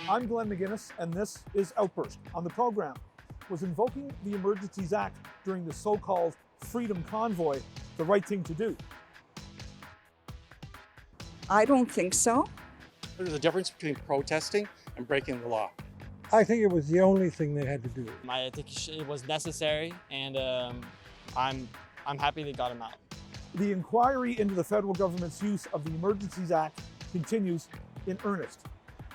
I'm Glenn McGuinness, and this is Outburst. On the program, was invoking the Emergencies Act during the so-called Freedom Convoy the right thing to do? I don't think so. There's a difference between protesting and breaking the law. I think it was the only thing they had to do. I think it was necessary, and I'm happy they got him out. The inquiry into the federal government's use of the Emergencies Act continues in earnest.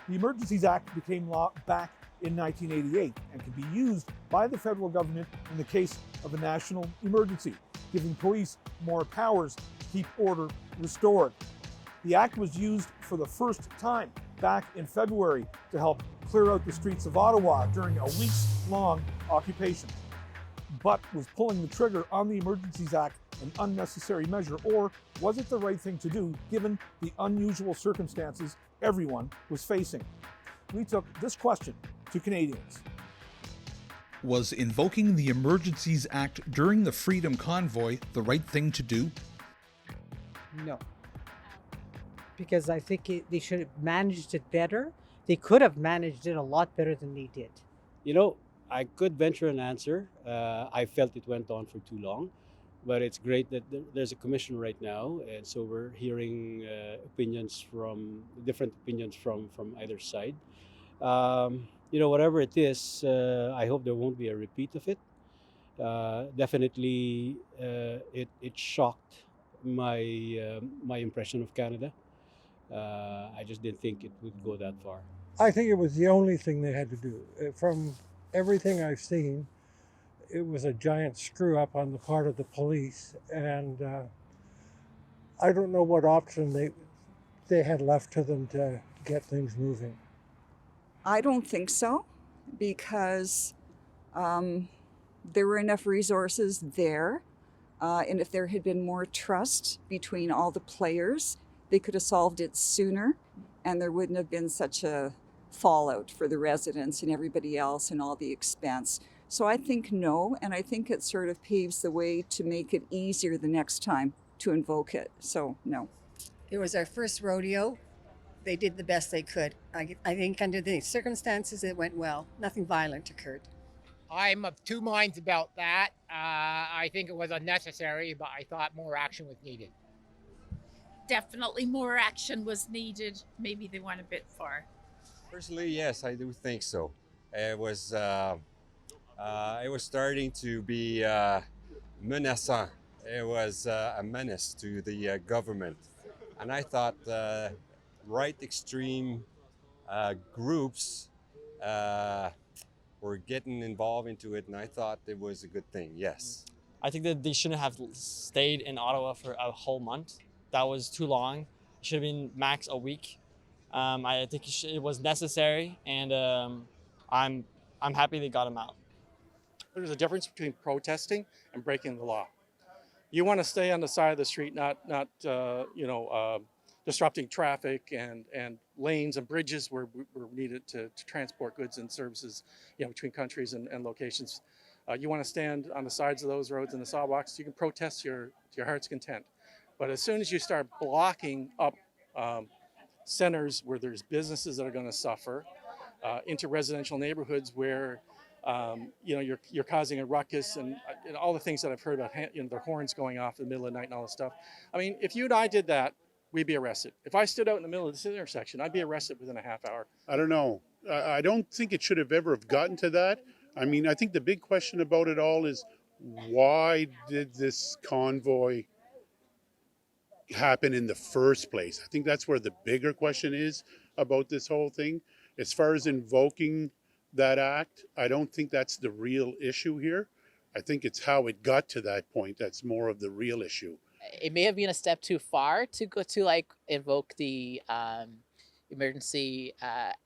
The Emergencies Act became law back in 1988 and can be used by the federal government in the case of a national emergency, giving police more powers to keep order restored. The act was used for the first time back in February to help clear out the streets of Ottawa during a weeks-long occupation. But was pulling the trigger on the Emergencies Act an unnecessary measure, or was it the right thing to do given the unusual circumstances everyone was facing? We took this question to Canadians. Was invoking the Emergencies Act during the Freedom Convoy the right thing to do? No. Because I think they should have managed it better. They could have managed it a lot better than they did. You know, I could venture an answer. I felt it went on for too long, but it's great that there's a commission right now, and so we're hearing different opinions from either side. You know, whatever it is, I hope there won't be a repeat of it. Definitely, it shocked my my impression of Canada. I just didn't think it would go that far. I think it was the only thing they had to do. From everything I've seen, it was a giant screw up on the part of the police, and I don't know what option they had left to them to get things moving. I don't think so, because there were enough resources there, and if there had been more trust between all the players, they could have solved it sooner, and there wouldn't have been such a fallout for the residents and everybody else and all the expense. So I think no, and I think it sort of paves the way to make it easier the next time to invoke it. So no. It was our first rodeo. They did the best they could. I think under the circumstances it went well. Nothing violent occurred. I'm of two minds about that. I think it was unnecessary, but I thought more action was needed. Definitely more action was needed. Maybe they went a bit far. Personally, yes, I do think so. It was starting to be menaçant. It was a menace to the government, and I thought right extreme groups were getting involved into it, and I thought it was a good thing. Yes. I think that they shouldn't have stayed in Ottawa for a whole month. That was too long. It should have been max a week. I think it was necessary, and I'm happy they got him out. There's a difference between protesting and breaking the law. You want to stay on the side of the street, not disrupting traffic and lanes and bridges where we're needed to transport goods and services, between countries and locations. You want to stand on the sides of those roads and the sidewalks. You can protest to your heart's content. But as soon as you start blocking up centers where there's businesses that are going to suffer, into residential neighborhoods where you're causing a ruckus and all the things that I've heard about, the horns going off in the middle of the night and all this stuff. I mean, if you and I did that, we'd be arrested. If I stood out in the middle of this intersection, I'd be arrested within a half hour. I don't know. I don't think it should have ever have gotten to that. I mean, I think the big question about it all is, why did this convoy happen in the first place? I think that's where the bigger question is about this whole thing. As far as invoking that act, I don't think that's the real issue here. I think it's how it got to that point that's more of the real issue. It may have been a step too far to go to invoke the Emergency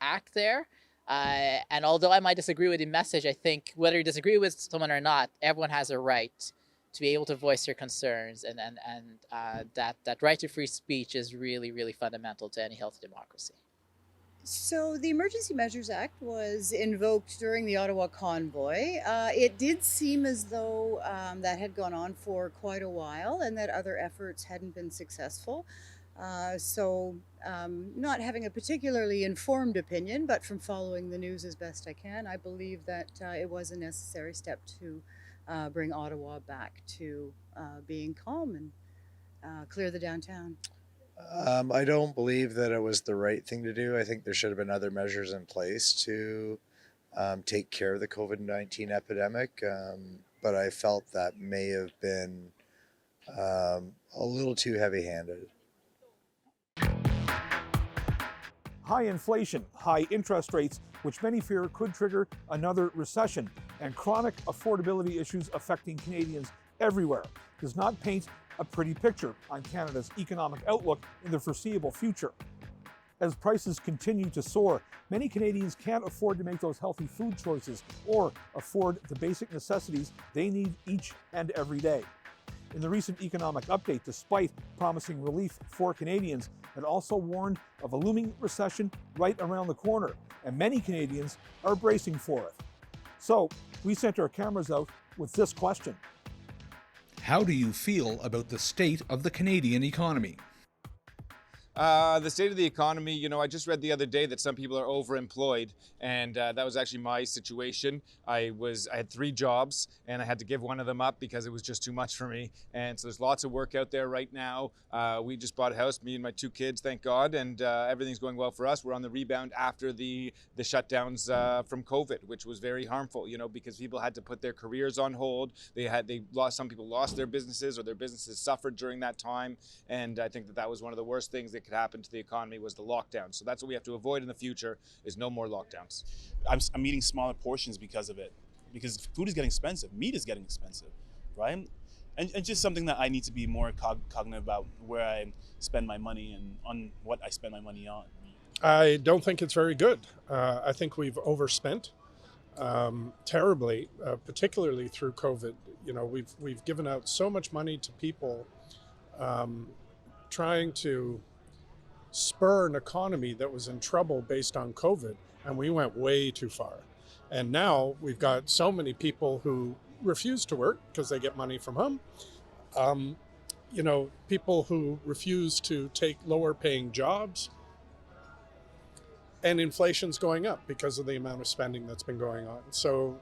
Act there. And although I might disagree with the message, I think whether you disagree with someone or not, everyone has a right to be able to voice their concerns, and that right to free speech is really, really fundamental to any healthy democracy. So the Emergency Measures Act was invoked during the Ottawa Convoy. It did seem as though that had gone on for quite a while and that other efforts hadn't been successful. Not having a particularly informed opinion, but from following the news as best I can, I believe that it was a necessary step to bring Ottawa back to being calm and clear the downtown. I don't believe that it was the right thing to do. I think there should have been other measures in place to take care of the COVID-19 epidemic, but I felt that may have been a little too heavy-handed. High inflation, high interest rates, which many fear could trigger another recession, and chronic affordability issues affecting Canadians everywhere does not paint a pretty picture on Canada's economic outlook in the foreseeable future. As prices continue to soar, many Canadians can't afford to make those healthy food choices or afford the basic necessities they need each and every day. In the recent economic update, despite promising relief for Canadians, it also warned of a looming recession right around the corner, and many Canadians are bracing for it. So, we sent our cameras out with this question. How do you feel about the state of the Canadian economy? The state of the economy, you know, I just read the other day that some people are overemployed, and that was actually my situation. I had 3 jobs, and I had to give one of them up because it was just too much for me. And so there's lots of work out there right now. We just bought a house, me and my 2 kids, thank God, and everything's going well for us. We're on the rebound after the shutdowns from COVID, which was very harmful, you know, because people had to put their careers on hold. Some people lost their businesses, or their businesses suffered during that time. And I think that was one of the worst things that could happen to the economy, was the lockdown. So that's what we have to avoid in the future, is no more lockdowns. I'm eating smaller portions because of it, because food is getting expensive, meat is getting expensive, right? And just something that I need to be more cognizant about, where I spend my money and on what I spend my money on. I don't think it's very good. I think we've overspent terribly, particularly through COVID. You know, we've given out so much money to people, trying to spur an economy that was in trouble based on COVID, and we went way too far. And now we've got so many people who refuse to work because they get money from home. You know, people who refuse to take lower paying jobs, and inflation's going up because of the amount of spending that's been going on. So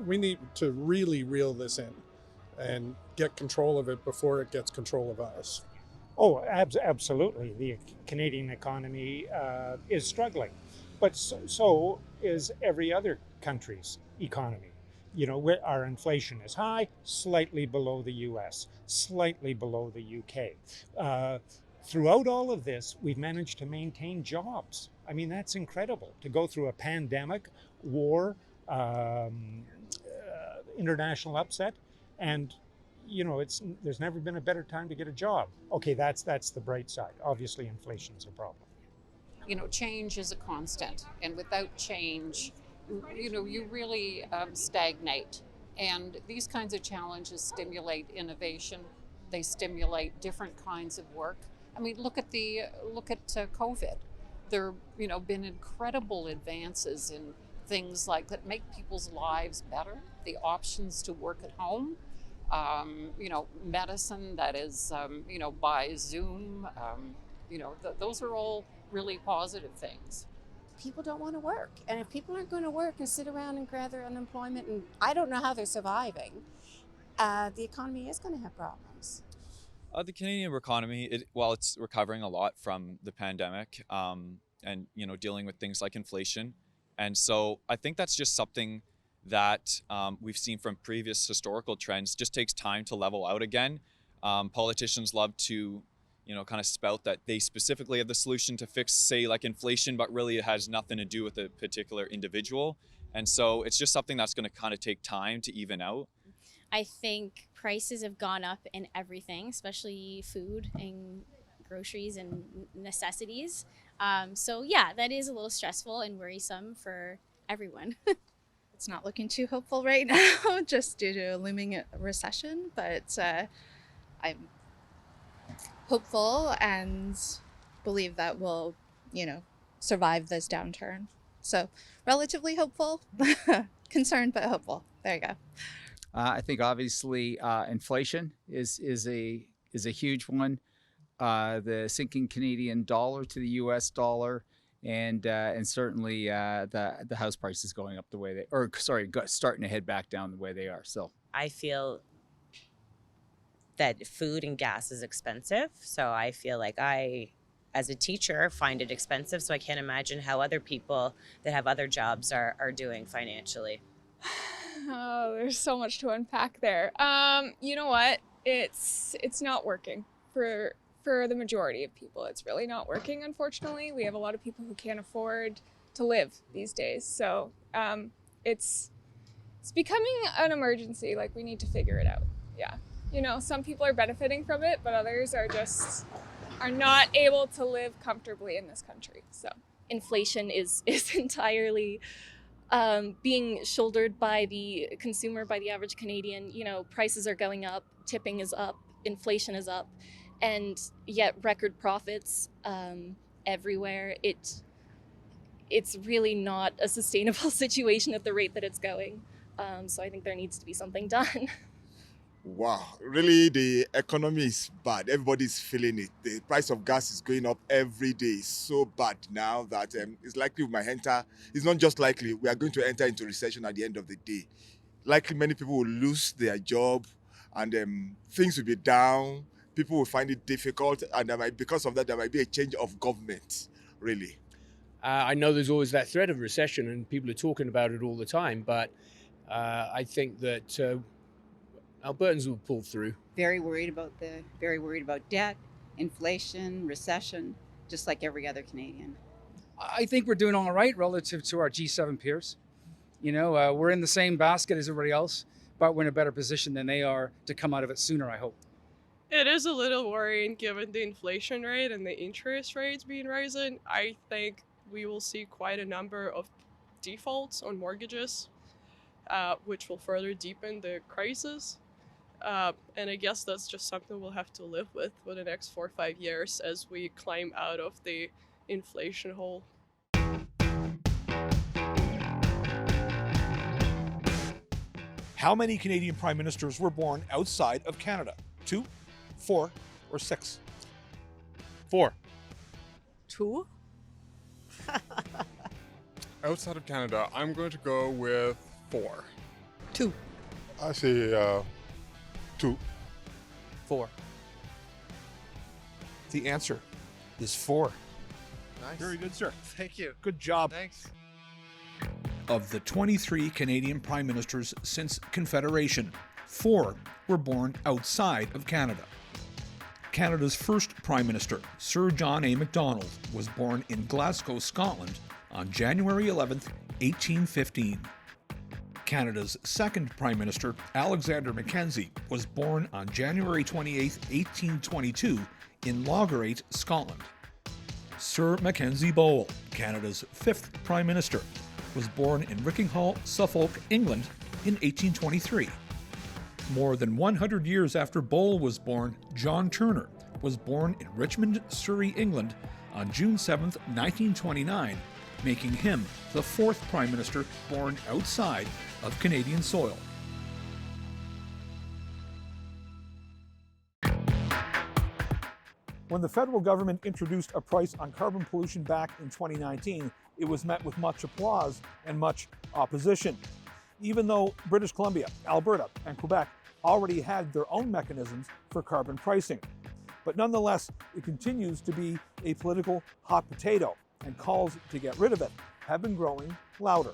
we need to really reel this in and get control of it before it gets control of us. Oh, absolutely. The Canadian economy is struggling, but so is every other country's economy. You know, our inflation is high, slightly below the US, slightly below the UK. Throughout all of this, we've managed to maintain jobs. I mean, that's incredible. To go through a pandemic, war, international upset, and you know, there's never been a better time to get a job. Okay, that's the bright side. Obviously, inflation's a problem. You know, change is a constant, and without change, you know, you really stagnate. And these kinds of challenges stimulate innovation. They stimulate different kinds of work. I mean, look at COVID. There, you know, been incredible advances in things like that make people's lives better. The options to work at home. You know, medicine that is, you know, by Zoom, you know, those are all really positive things. People don't want to work. And if people aren't going to work and sit around and gather unemployment, and I don't know how they're surviving, the economy is going to have problems. The Canadian economy, while it's recovering a lot from the pandemic, and, you know, dealing with things like inflation. And so I think that's just something that we've seen from previous historical trends, just takes time to level out again. Politicians love to, you know, kind of spout that they specifically have the solution to fix, say, like inflation, but really it has nothing to do with a particular individual. And so it's just something that's going to kind of take time to even out. I think prices have gone up in everything, especially food and groceries and necessities. So yeah, that is a little stressful and worrisome for everyone. It's not looking too hopeful right now, just due to a looming recession, but I'm hopeful and believe that we'll, you know, survive this downturn. So relatively hopeful, concerned but hopeful. There you go. I think obviously inflation is a huge one. the sinking Canadian dollar to the U.S. dollar, and certainly the house prices going up the way they, or sorry, starting to head back down the way they are. So I feel that food and gas is expensive, so I feel like as a teacher, find it expensive. So I can't imagine how other people that have other jobs are doing financially. Oh, there's so much to unpack there. You know what? It's not working for the majority of people. It's really not working, unfortunately. We have a lot of people who can't afford to live these days. So it's becoming an emergency. Like, we need to figure it out. Yeah. You know, some people are benefiting from it, but others are not able to live comfortably in this country. So inflation is entirely being shouldered by the consumer, by the average Canadian. You know, prices are going up, tipping is up, inflation is up, and yet record profits everywhere. It's really not a sustainable situation at the rate that it's going. So I think there needs to be something done. Wow, really the economy is bad. Everybody's feeling it. The price of gas is going up every day. It's so bad now that it's likely we might enter, it's not just likely, we are going to enter into recession at the end of the day. Likely many people will lose their job and things will be down. People will find it difficult, and because of that there might be a change of government, really. I know there's always that threat of recession and people are talking about it all the time, but I think that Albertans will pull through. Very worried about debt, inflation, recession, just like every other Canadian. I think we're doing all right relative to our G7 peers. You know, we're in the same basket as everybody else, but we're in a better position than they are to come out of it sooner, I hope. It is a little worrying given the inflation rate and the interest rates being rising. I think we will see quite a number of defaults on mortgages, which will further deepen the crisis. And I guess that's just something we'll have to live with for the next 4 or 5 years as we climb out of the inflation hole. How many Canadian prime ministers were born outside of Canada? 2, 4, or 6? 4. 2. Outside of Canada, I'm going to go with 4. 2. I say 2. 4. The answer is 4. Nice. Very good, sir. Thank you. Good job. Thanks. Of the 23 Canadian prime ministers since Confederation, 4 were born outside of Canada. Canada's first prime minister, Sir John A. Macdonald, was born in Glasgow, Scotland on January 11th, 1815. Canada's second Prime Minister, Alexander Mackenzie, was born on January 28, 1822, in Loggerate, Scotland. Sir Mackenzie Bowell, Canada's fifth Prime Minister, was born in Rickinghall, Suffolk, England, in 1823. More than 100 years after Bowell was born, John Turner was born in Richmond, Surrey, England, on June 7, 1929, making him the fourth Prime Minister born outside of Canadian soil. When the federal government introduced a price on carbon pollution back in 2019, it was met with much applause and much opposition. Even though British Columbia, Alberta, and Quebec already had their own mechanisms for carbon pricing. But nonetheless, it continues to be a political hot potato, and calls to get rid of it have been growing louder.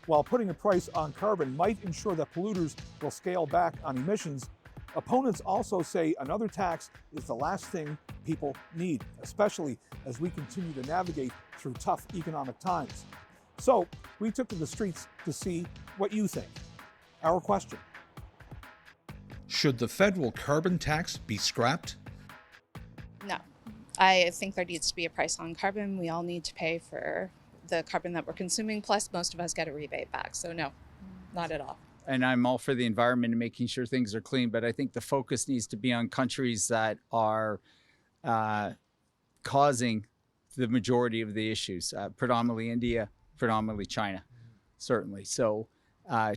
While putting a price on carbon might ensure that polluters will scale back on emissions, opponents also say another tax is the last thing people need, especially as we continue to navigate through tough economic times. So we took to the streets to see what you think. Our question: should the federal carbon tax be scrapped? No. I think there needs to be a price on carbon. We all need to pay for the carbon that we're consuming, plus most of us get a rebate back. So no, not at all. And I'm all for the environment and making sure things are clean, but I think the focus needs to be on countries that are causing the majority of the issues, predominantly India, predominantly China, certainly. So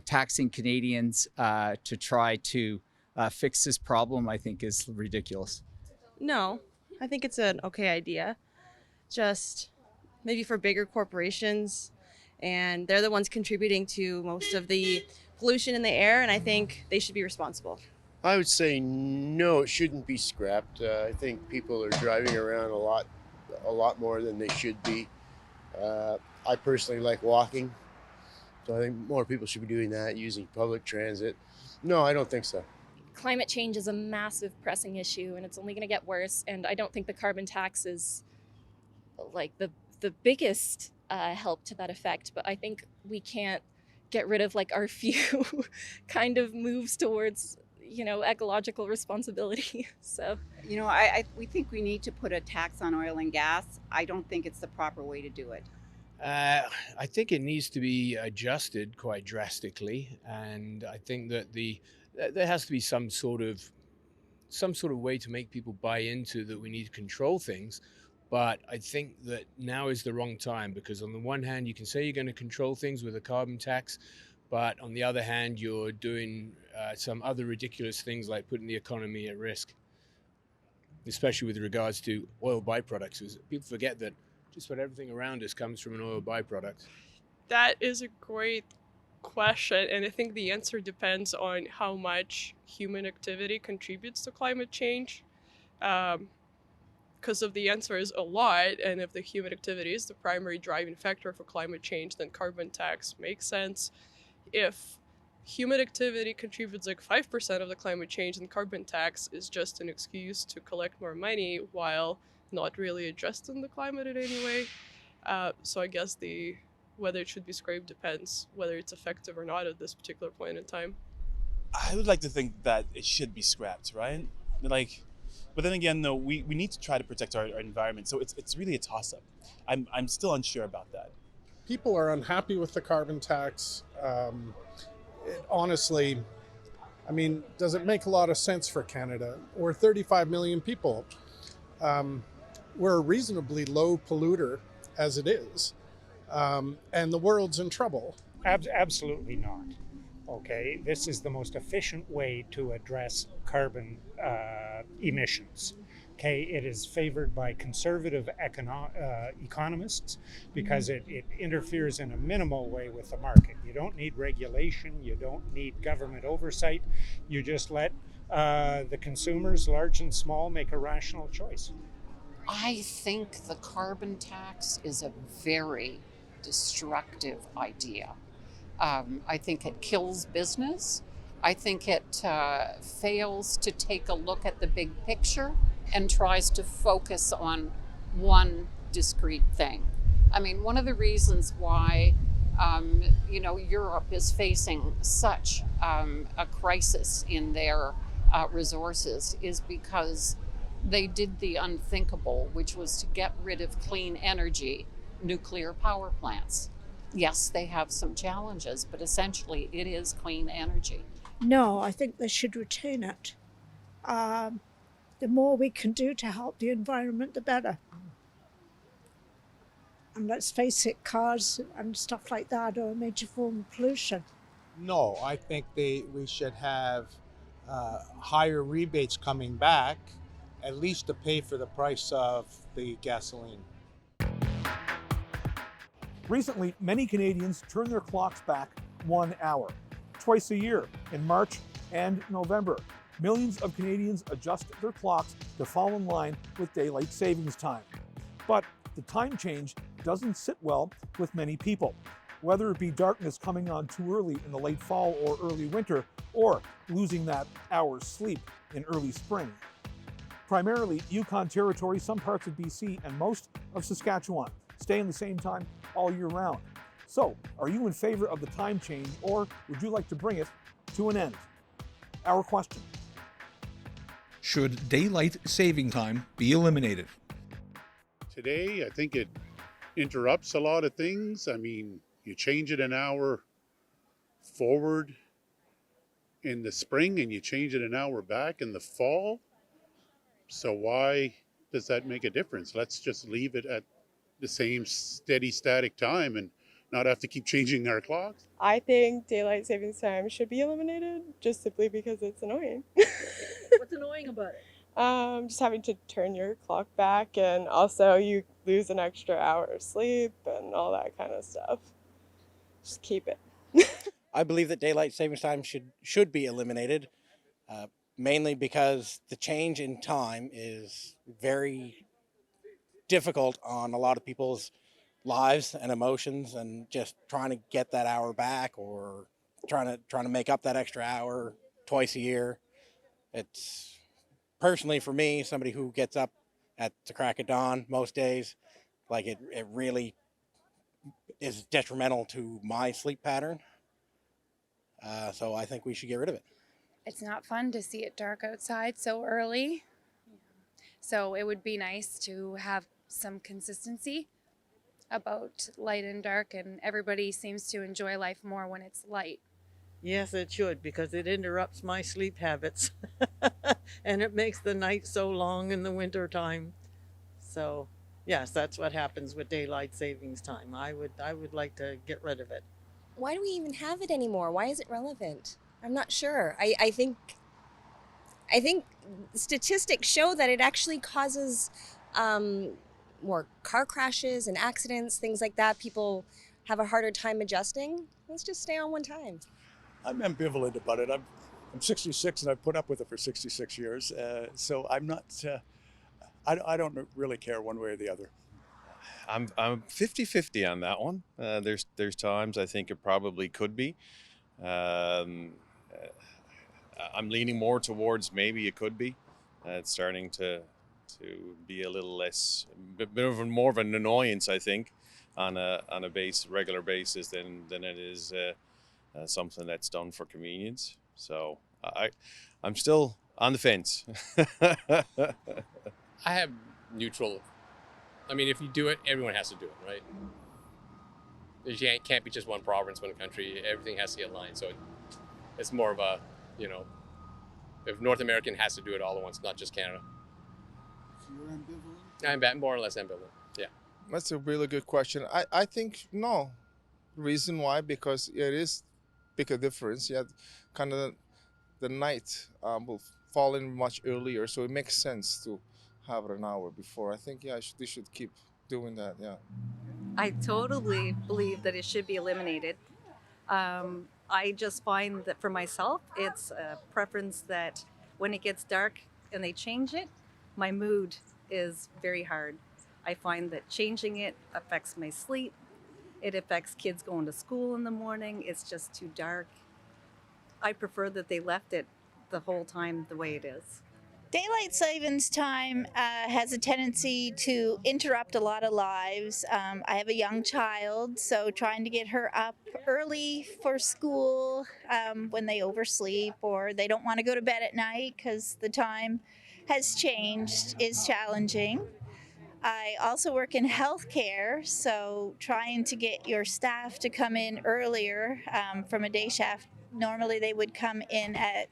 taxing Canadians to try to fix this problem, I think, is ridiculous. No, I think it's an okay idea. Just maybe for bigger corporations, and they're the ones contributing to most of the pollution in the air, and I think they should be responsible. I would say no, it shouldn't be scrapped. I think people are driving around a lot more than they should be. I personally like walking, so I think more people should be doing that, using public transit. No, I don't think so. Climate change is a massive pressing issue, and it's only going to get worse. And I don't think the carbon tax is like the biggest help to that effect. But I think we can't get rid of like our few kind of moves towards, you know, ecological responsibility. So, You know, we think we need to put a tax on oil and gas. I don't think it's the proper way to do it. I think it needs to be adjusted quite drastically, and I think that there has to be some sort of way to make people buy into that we need to control things. But I think that now is the wrong time, because on the one hand, you can say you're going to control things with a carbon tax, but on the other hand, you're doing some other ridiculous things like putting the economy at risk, especially with regards to oil byproducts. People forget that just about everything around us comes from an oil byproduct. That is a great question, and I think the answer depends on how much human activity contributes to climate change. Because if the answer is a lot, and if the human activity is the primary driving factor for climate change, then carbon tax makes sense. If human activity contributes like 5% of the climate change, then carbon tax is just an excuse to collect more money while not really addressing the climate in any way. So I guess whether it should be scraped depends whether it's effective or not at this particular point in time. I would like to think that it should be scrapped, right? But then again, though, we need to try to protect our environment. So it's really a toss-up. I'm still unsure about that. People are unhappy with the carbon tax. Honestly, I mean, does it make a lot of sense for Canada? We're 35 million people. We're a reasonably low polluter as it is, and the world's in trouble. Absolutely not. Okay, this is the most efficient way to address carbon emissions. Okay, it is favored by conservative economists because it interferes in a minimal way with the market. You don't need regulation, you don't need government oversight, you just let the consumers, large and small, make a rational choice. I think the carbon tax is a very destructive idea. I think it kills business. I think it fails to take a look at the big picture and tries to focus on one discrete thing. I mean, one of the reasons why Europe is facing such a crisis in their resources is because they did the unthinkable, which was to get rid of clean energy, nuclear power plants. Yes, they have some challenges, but essentially it is clean energy. No, I think they should retain it. The more we can do to help the environment, the better. And let's face it, cars and stuff like that are a major form of pollution. No, I think we should have higher rebates coming back, at least to pay for the price of the gasoline. Recently, many Canadians turn their clocks back 1 hour, twice a year, in March and November. Millions of Canadians adjust their clocks to fall in line with daylight savings time. But the time change doesn't sit well with many people, whether it be darkness coming on too early in the late fall or early winter, or losing that hour's sleep in early spring. Primarily Yukon Territory, some parts of BC, and most of Saskatchewan stay in the same time all year round. So, are you in favor of the time change, or would you like to bring it to an end? Our question. Should daylight saving time be eliminated? Today, I think it interrupts a lot of things. I mean, you change it an hour forward in the spring and you change it an hour back in the fall. So why does that make a difference? Let's just leave it at the same steady static time and not have to keep changing our clocks. I think daylight savings time should be eliminated just simply because it's annoying. What's annoying about it? Just having to turn your clock back, and also you lose an extra hour of sleep and all that kind of stuff. Just keep it. I believe that daylight savings time should be eliminated, mainly because the change in time is very difficult on a lot of people's lives and emotions, and just trying to get that hour back or trying to make up that extra hour twice a year. It's personally for me, somebody who gets up at the crack of dawn most days, like it really is detrimental to my sleep pattern. So I think we should get rid of it. It's not fun to see it dark outside so early. So it would be nice to have some consistency about light and dark, and everybody seems to enjoy life more when it's light. Yes, it should, because it interrupts my sleep habits and it makes the night so long in the winter time. So yes, that's what happens with daylight savings time. I would like to get rid of it. Why do we even have it anymore? Why is it relevant? I'm not sure. I think statistics show that it actually causes more car crashes and accidents, things like that. People have a harder time adjusting. Let's just stay on one time. I'm ambivalent about it. I'm 66 and I've put up with it for 66 years. So I'm not. I don't really care one way or the other. I'm 50-50 on that one. There's times I think it probably could be. I'm leaning more towards maybe it could be. It's starting to be a little less, more of an annoyance, I think, on a regular basis than it is something that's done for convenience. So I'm still on the fence. I have neutral. I mean, if you do it, everyone has to do it, right? It can't be just one province, one country. Everything has to get aligned. So it's more of a, if North American has to do it all at once, not just Canada. So you're ambivalent? I'm more or less ambivalent, yeah. That's a really good question. I think no. Reason why? Because it is bigger difference. Yeah, kind of the night will fall in much earlier, so it makes sense to have it an hour before. I think they should keep doing that. Yeah. I totally believe that it should be eliminated. I just find that for myself, it's a preference that when it gets dark and they change it, my mood is very hard. I find that changing it affects my sleep. It affects kids going to school in the morning. It's just too dark. I prefer that they left it the whole time the way it is. Daylight savings time has a tendency to interrupt a lot of lives. I have a young child, so trying to get her up early for school when they oversleep or they don't want to go to bed at night because the time has changed is challenging. I also work in healthcare, so trying to get your staff to come in earlier from a day shift. Normally they would come in at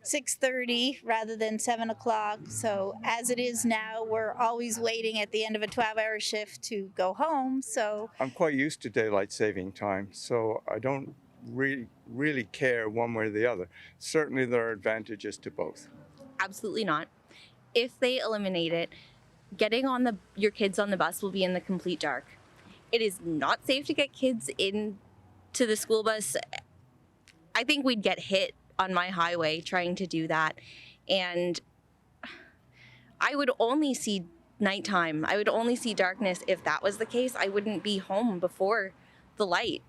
6:30 rather than 7 o'clock. So as it is now, we're always waiting at the end of a 12-hour shift to go home. So I'm quite used to daylight saving time, so I don't really care one way or the other. Certainly there are advantages to both. Absolutely not. If they eliminate it, getting on your kids on the bus will be in the complete dark. It is not safe to get kids into the school bus. I think we'd get hit on my highway trying to do that. And I would only see nighttime. I would only see darkness if that was the case. I wouldn't be home before the light,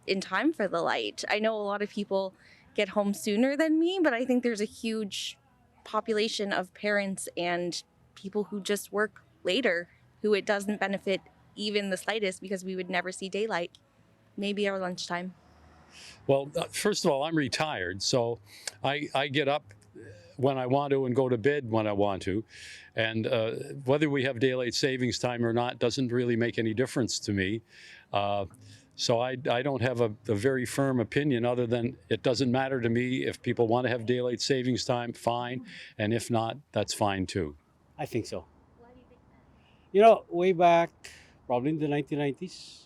in time for the light. I know a lot of people get home sooner than me, but I think there's a huge population of parents and people who just work later who it doesn't benefit even the slightest because we would never see daylight. Maybe our lunchtime. Well, first of all, I'm retired, so I get up when I want to and go to bed when I want to. And whether we have daylight savings time or not doesn't really make any difference to me. So I don't have a very firm opinion other than it doesn't matter to me. If people want to have daylight savings time, fine. And if not, that's fine too. I think so. You know, way back, probably in the 1990s,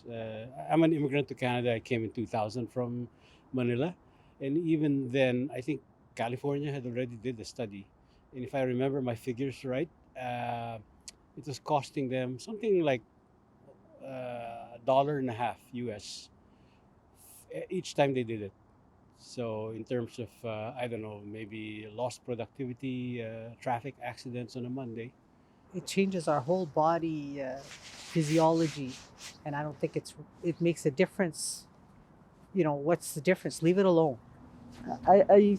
I'm an immigrant to Canada. I came in 2000 from Manila. And even then, I think California had already did a study And if I remember my figures right, it was costing them something like $1.50 US each time they did it. So in terms of, I don't know, maybe lost productivity, traffic accidents on a Monday. It changes our whole body physiology, and I don't think it makes a difference. You know, what's the difference? Leave it alone. I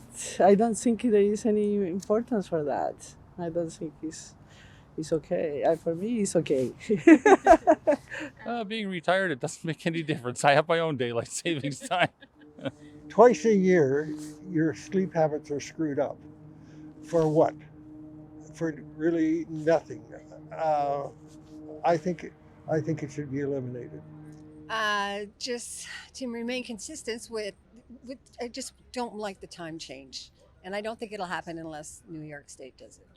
don't think there is any importance for that. I don't think it's okay. For me, it's okay. Being retired, it doesn't make any difference. I have my own daylight savings time. Twice a year, your sleep habits are screwed up. For what? For really nothing. I think it should be eliminated. Just to remain consistent with, I just don't like the time change. And I don't think it'll happen unless New York State does it.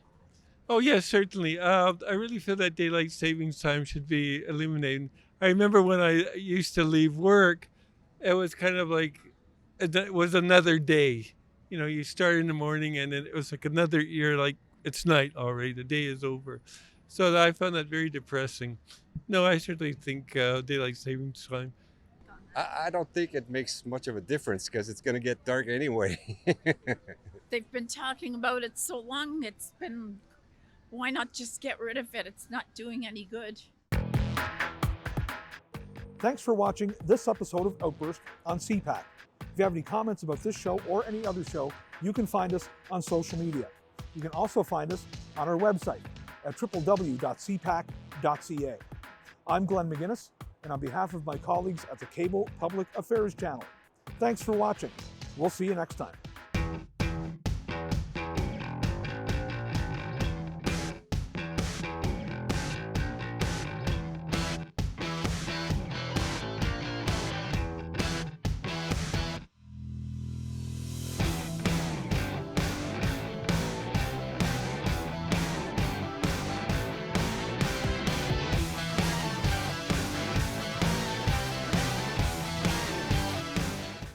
Oh, yes, certainly. I really feel that daylight savings time should be eliminated. I remember when I used to leave work, it was kind of like, it was another day. You know, you start in the morning and it was like another year, like it's night already, the day is over. So I found that very depressing. No, I certainly think daylight savings time. I don't think it makes much of a difference because it's going to get dark anyway. They've been talking about it so long, why not just get rid of it? It's not doing any good. Thanks for watching this episode of Outburst on CPAC. If you have any comments about this show or any other show, you can find us on social media. You can also find us on our website at www.cpac.ca. I'm Glenn McGuinness, and on behalf of my colleagues at the Cable Public Affairs Channel, thanks for watching. We'll see you next time.